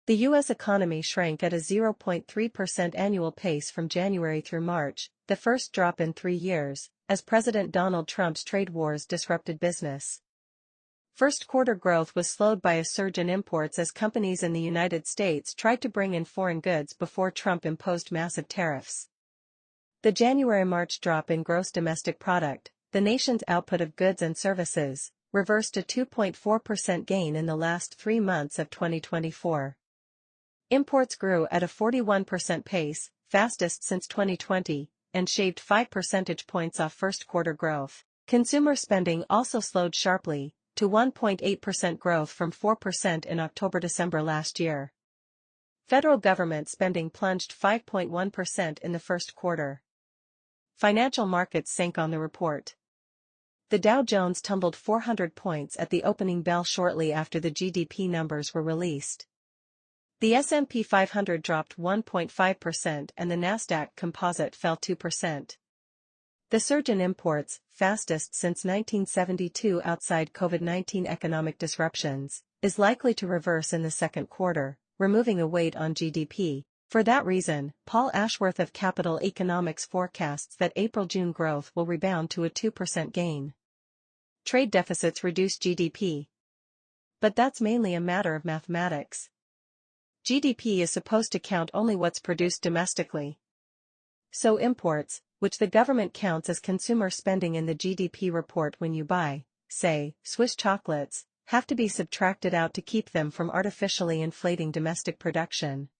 The U.S. economy shrank at a 0.3% annual pace from January through March, the first drop in 3 years, as President Donald Trump's trade wars disrupted business. First quarter growth was slowed by a surge in imports as companies in the United States tried to bring in foreign goods before Trump imposed massive tariffs. The January-March drop in gross domestic product, the nation's output of goods and services, reversed a 2.4% gain in the last 3 months of 2024. Imports grew at a 41% pace, fastest since 2020, and shaved 5 percentage points off first quarter growth. Consumer spending also slowed sharply, to 1.8% growth from 4% in October-December last year. Federal government spending plunged 5.1% in the first quarter. Financial markets sank on the report. The Dow Jones tumbled 400 points at the opening bell shortly after the GDP numbers were released. The S&P 500 dropped 1.5% and the Nasdaq Composite fell 2%. The surge in imports, fastest since 1972 outside COVID-19 economic disruptions, is likely to reverse in the second quarter, removing a weight on GDP. For that reason, Paul Ashworth of Capital Economics forecasts that April-June growth will rebound to a 2% gain. Trade deficits reduce GDP. But that's mainly a matter of mathematics. GDP is supposed to count only what's produced domestically. So imports, which the government counts as consumer spending in the GDP report when you buy, say, Swiss chocolates, have to be subtracted out to keep them from artificially inflating domestic production.